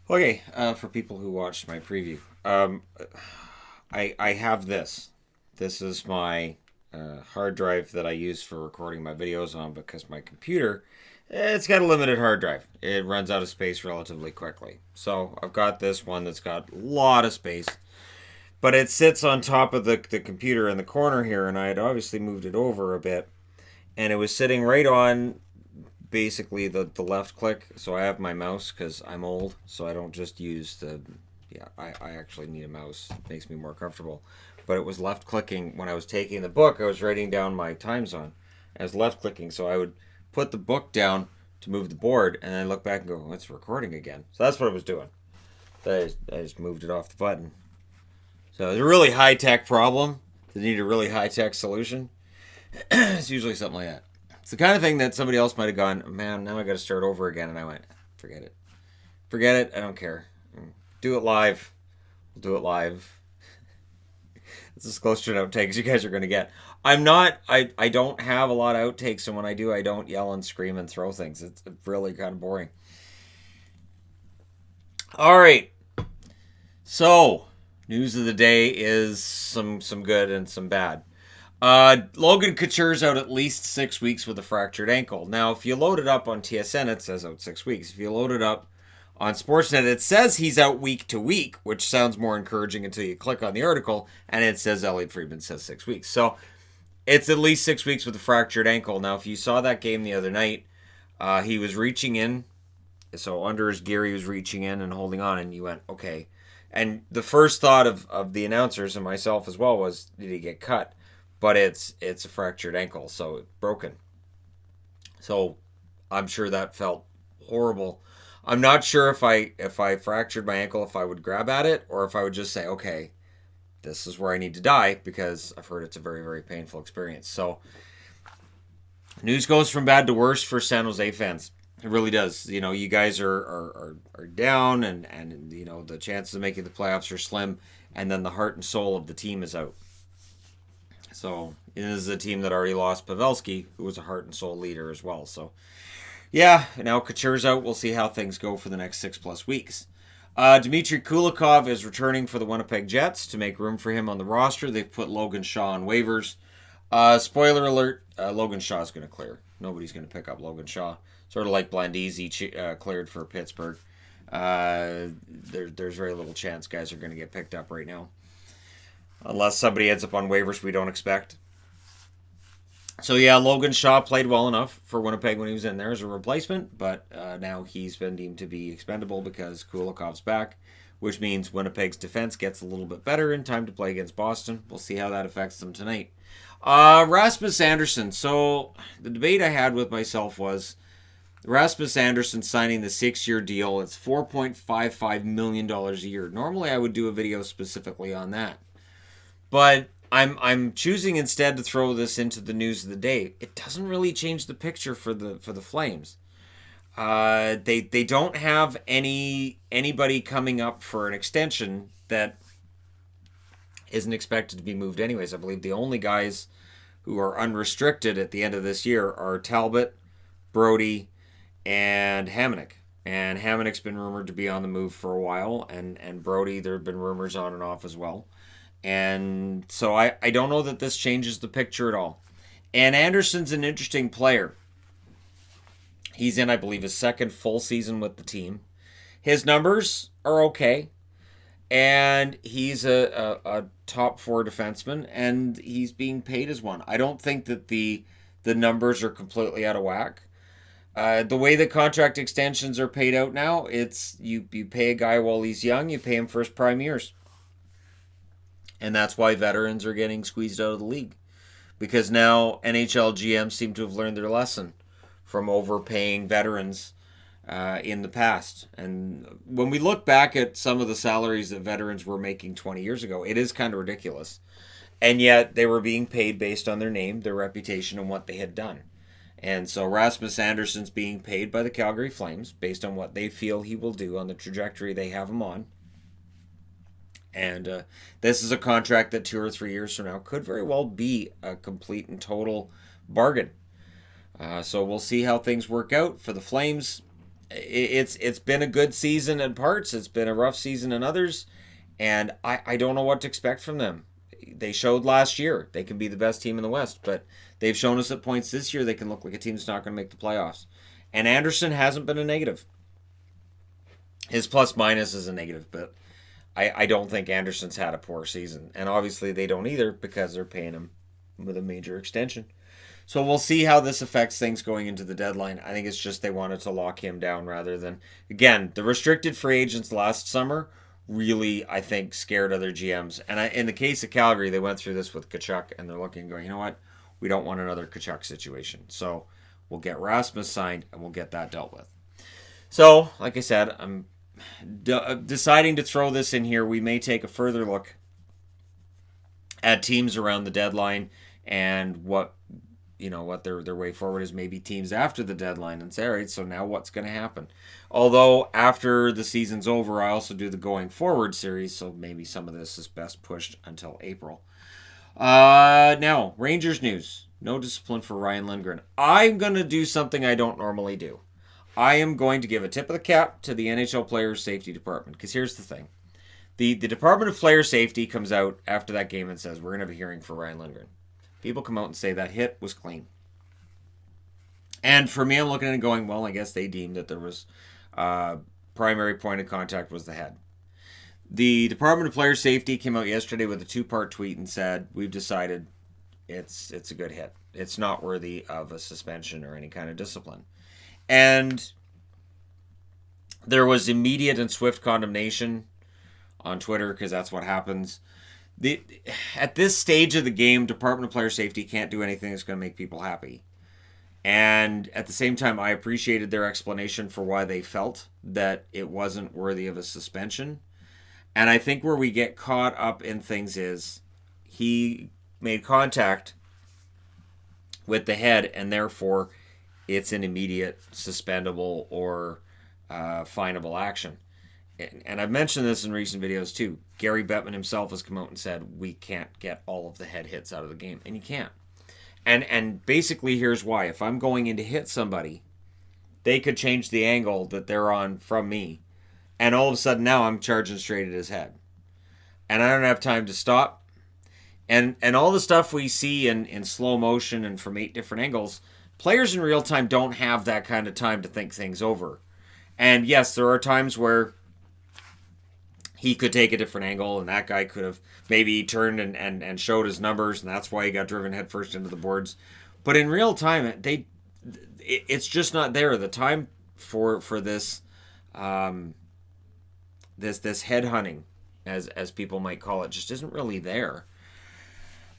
Okay, for people who watched my preview, I have this. This is my hard drive that I use for recording my videos on because my computer, it's got a limited hard drive. It runs out of space relatively quickly. So I've got this one that's got a lot of space, but it sits on top of the computer in the corner here, and I had obviously moved it over a bit, and it was sitting right on basically the left click. So I have my mouse because I'm old, so I don't just use the. Yeah, I actually need a mouse. It makes me more comfortable. But it was left clicking when I was taking the book. I was writing down my time zone. I was left clicking, so I would put the book down to move the board, and then look back and go, oh, it's recording again. So that's what I was doing. I just moved it off the button. So it's a really high tech problem that need a really high tech solution. It's usually something like that. It's the kind of thing that somebody else might have gone, man, now I got to start over again. And I went, forget it. Forget it. I don't care. Do it live. We'll do it live. It's as close to an outtake as you guys are going to get. I don't have a lot of outtakes. And when I do, I don't yell and scream and throw things. It's really kind of boring. All right. So, news of the day is some good and some bad. Logan Couture's out at least 6 weeks with a fractured ankle. Now, if you load it up on TSN, it says out 6 weeks. If you load it up on Sportsnet, it says he's out week to week, which sounds more encouraging until you click on the article, and it says Elliot Friedman says 6 weeks. So it's at least 6 weeks with a fractured ankle. Now, if you saw that game the other night, he was reaching in. So under his gear, he was reaching in and holding on, and you went, okay. And the first thought of the announcers and myself as well was, did he get cut? But it's a fractured ankle, so it's broken. So I'm sure that felt horrible. I'm not sure if I fractured my ankle, if I would grab at it, or if I would just say, okay, this is where I need to die, because I've heard it's a very, very painful experience. So news goes from bad to worse for San Jose fans. It really does. You know, you guys are down, and you know the chances of making the playoffs are slim, and then the heart and soul of the team is out. So it is a team that already lost Pavelski, who was a heart and soul leader as well. So yeah, now Couture's out. We'll see how things go for the next 6+ weeks. Dmitry Kulikov is returning for the Winnipeg Jets to make room for him on the roster. They've put Logan Shaw on waivers. Spoiler alert, Logan Shaw is going to clear. Nobody's going to pick up Logan Shaw. Sort of like Blandisi cleared for Pittsburgh. There's very little chance guys are going to get picked up right now. Unless somebody ends up on waivers we don't expect. So yeah, Logan Shaw played well enough for Winnipeg when he was in there as a replacement, but now he's been deemed to be expendable because Kulikov's back, which means Winnipeg's defense gets a little bit better in time to play against Boston. We'll see how that affects them tonight. Rasmus Andersson. So the debate I had with myself was Rasmus Andersson signing the 6-year deal. It's $4.55 million a year. Normally I would do a video specifically on that. But I'm choosing instead to throw this into the news of the day. It doesn't really change the picture for the Flames. They don't have anybody coming up for an extension that isn't expected to be moved anyways. I believe the only guys who are unrestricted at the end of this year are Talbot, Brody, and Hamonic. And Hamonic's been rumored to be on the move for a while, and Brody, there have been rumors on and off as well. And so I don't know that this changes the picture at all. And Anderson's an interesting player. He's in, I believe, his second full season with the team. His numbers are okay. And he's a top 4 defenseman, and he's being paid as one. I don't think that the numbers are completely out of whack. The way the contract extensions are paid out now, it's you pay a guy while he's young, you pay him for his prime years. And that's why veterans are getting squeezed out of the league. Because now NHL GMs seem to have learned their lesson from overpaying veterans in the past. And when we look back at some of the salaries that veterans were making 20 years ago, it is kind of ridiculous. And yet they were being paid based on their name, their reputation, and what they had done. And so Rasmus Andersson's being paid by the Calgary Flames based on what they feel he will do on the trajectory they have him on. And this is a contract that 2 or 3 years from now could very well be a complete and total bargain. So we'll see how things work out for the Flames. It's been a good season in parts. It's been a rough season in others, and I don't know what to expect from them. They showed last year they can be the best team in the West, but they've shown us at points this year they can look like a team that's not going to make the playoffs. And Andersson hasn't been a negative. His plus minus is a negative, but I don't think Andersson's had a poor season. And obviously they don't either because they're paying him with a major extension. So we'll see how this affects things going into the deadline. I think it's just they wanted to lock him down rather than, again, the restricted free agents last summer really, I think, scared other GMs. And in the case of Calgary, they went through this with Tkachuk, and they're looking and going, you know what? We don't want another Tkachuk situation. So we'll get Rasmus signed, and we'll get that dealt with. So, like I said, I'm deciding to throw this in here. We may take a further look at teams around the deadline and what their way forward is, maybe teams after the deadline, and say, all right, so now what's going to happen? Although after the season's over, I also do the going forward series, so maybe some of this is best pushed until April. Now, Rangers news. No discipline for Ryan Lindgren. I'm going to do something I don't normally do. I am going to give a tip of the cap to the NHL Players Safety Department, because here's the thing. The Department of Player Safety comes out after that game and says, we're going to have a hearing for Ryan Lindgren. People come out and say that hit was clean. And for me, I'm looking at it going, well, I guess they deemed that there was primary point of contact was the head. The Department of Player Safety came out yesterday with a 2-part tweet and said, we've decided it's a good hit. It's not worthy of a suspension or any kind of discipline. And there was immediate and swift condemnation on Twitter, because that's what happens. At this stage of the game, Department of Player Safety can't do anything that's going to make people happy. And at the same time, I appreciated their explanation for why they felt that it wasn't worthy of a suspension. And I think where we get caught up in things is he made contact with the head, and therefore it's an immediate suspendable or finable action. And I've mentioned this in recent videos too. Gary Bettman himself has come out and said we can't get all of the head hits out of the game, and you can't. And basically here's why. If I'm going in to hit somebody, they could change the angle that they're on from me, and all of a sudden now I'm charging straight at his head. And I don't have time to stop. And all the stuff we see in slow motion and from 8 different angles, players in real time don't have that kind of time to think things over. And yes, there are times where he could take a different angle, and that guy could have maybe turned and showed his numbers, and that's why he got driven headfirst into the boards. But in real time, it's just not there. The time for this this head hunting, as people might call it, just isn't really there.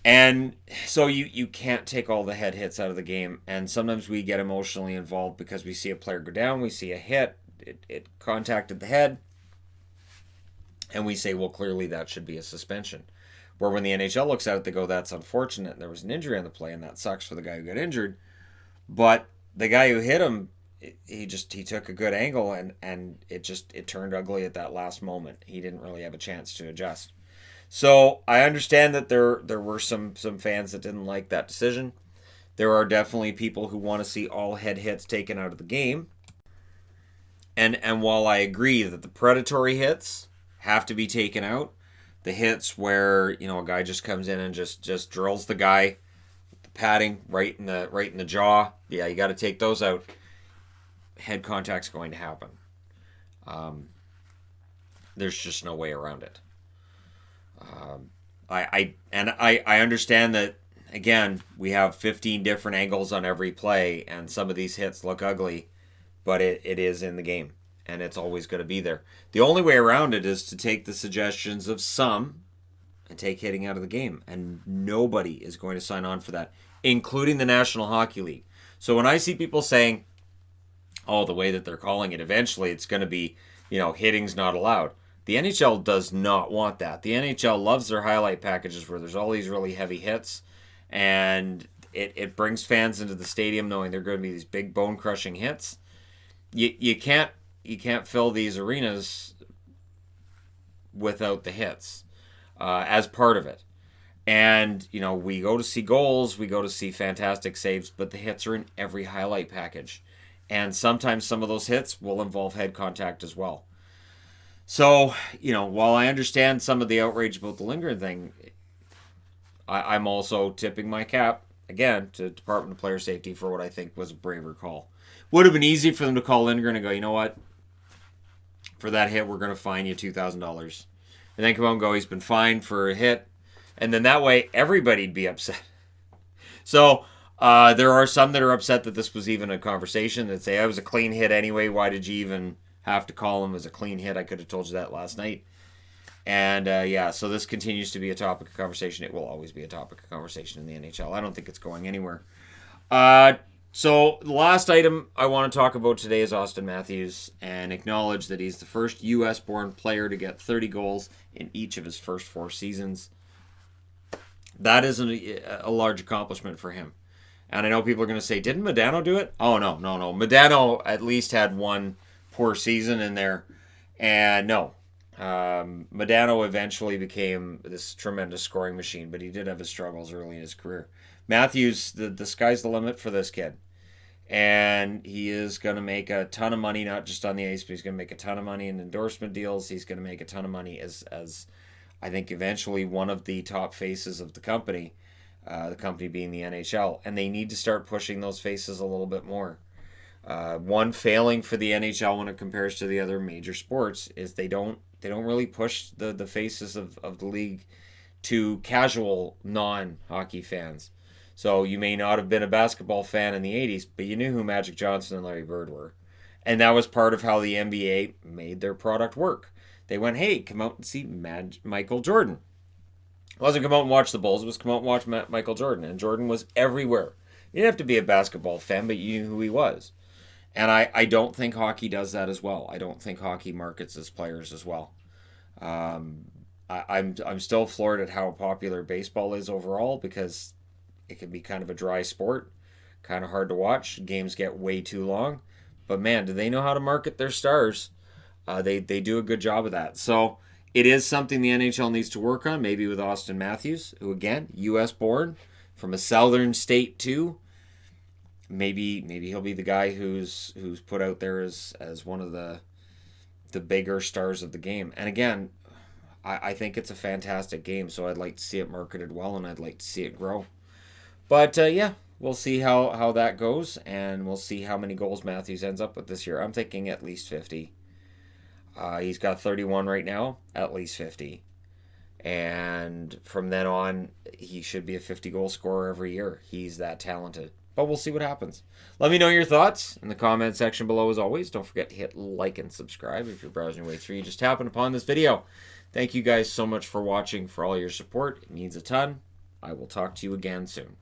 And so you can't take all the head hits out of the game. And sometimes we get emotionally involved because we see a player go down, we see a hit, it contacted the head, and we say, well, clearly that should be a suspension. Where when the NHL looks at it, they go, that's unfortunate. There was an injury on the play, and that sucks for the guy who got injured. But the guy who hit him, he took a good angle, and it turned ugly at that last moment. He didn't really have a chance to adjust. So I understand that there were some fans that didn't like that decision. There are definitely people who want to see all head hits taken out of the game. And while I agree that the predatory hits have to be taken out, the hits where, a guy just comes in and just drills the guy, the padding right in the jaw, yeah, you got to take those out. Head contact's going to happen. There's just no way around it. I understand that, again, we have 15 different angles on every play, and some of these hits look ugly, but it is in the game, and it's always going to be there. The only way around it is to take the suggestions of some and take hitting out of the game, and nobody is going to sign on for that, including the National Hockey League. So when I see people saying, oh, the way that they're calling it, eventually it's going to be, hitting's not allowed. The NHL does not want that. The NHL loves their highlight packages where there's all these really heavy hits, and it brings fans into the stadium knowing they're going to be these big bone-crushing hits. You can't fill these arenas without the hits as part of it. And, we go to see goals, we go to see fantastic saves, but the hits are in every highlight package. And sometimes some of those hits will involve head contact as well. So, while I understand some of the outrage about the Lindgren thing, I'm also tipping my cap, again, to Department of Player Safety for what I think was a braver call. Would have been easy for them to call Lindgren and go, you know what? For that hit, we're going to fine you $2,000. And then come out and go, he's been fined for a hit. And then that way, everybody'd be upset. So, there are some that are upset that this was even a conversation, that say, I was a clean hit anyway. Why did you even have to call him as a clean hit? I could have told you that last night. And, so this continues to be a topic of conversation. It will always be a topic of conversation in the NHL. I don't think it's going anywhere. So the last item I want to talk about today is Auston Matthews, and acknowledge that he's the first U.S.-born player to get 30 goals in each of his first 4 seasons. That is a large accomplishment for him. And I know people are going to say, didn't Modano do it? Oh, no. Modano at least had one poor season in there. And no. Modano eventually became this tremendous scoring machine, but he did have his struggles early in his career. Matthews, the sky's the limit for this kid. And he is going to make a ton of money, not just on the ice, but he's going to make a ton of money in endorsement deals. He's going to make a ton of money as I think eventually one of the top faces of the company being the NHL. And they need to start pushing those faces a little bit more. One failing for the NHL when it compares to the other major sports is they don't really push the faces of the league to casual non-hockey fans. So you may not have been a basketball fan in the 80s, but you knew who Magic Johnson and Larry Bird were. And that was part of how the NBA made their product work. They went, hey, come out and see Michael Jordan. It wasn't come out and watch the Bulls, it was come out and watch Michael Jordan. And Jordan was everywhere. You didn't have to be a basketball fan, but you knew who he was. And I don't think hockey does that as well. I don't think hockey markets its players as well. I'm still floored at how popular baseball is overall, because it can be kind of a dry sport, kind of hard to watch. Games get way too long. But man, do they know how to market their stars? They do a good job of that. So it is something the NHL needs to work on, maybe with Auston Matthews, who again, U.S. born, from a southern state too. Maybe he'll be the guy who's put out there as one of the bigger stars of the game. And again, I think it's a fantastic game, so I'd like to see it marketed well, and I'd like to see it grow. But we'll see how that goes, and we'll see how many goals Matthews ends up with this year. I'm thinking at least 50. He's got 31 right now, at least 50. And from then on, he should be a 50-goal scorer every year. He's that talented. But we'll see what happens. Let me know your thoughts in the comment section below as always. Don't forget to hit like and subscribe if you're browsing your way through. You just happened upon this video. Thank you guys so much for watching, for all your support. It means a ton. I will talk to you again soon.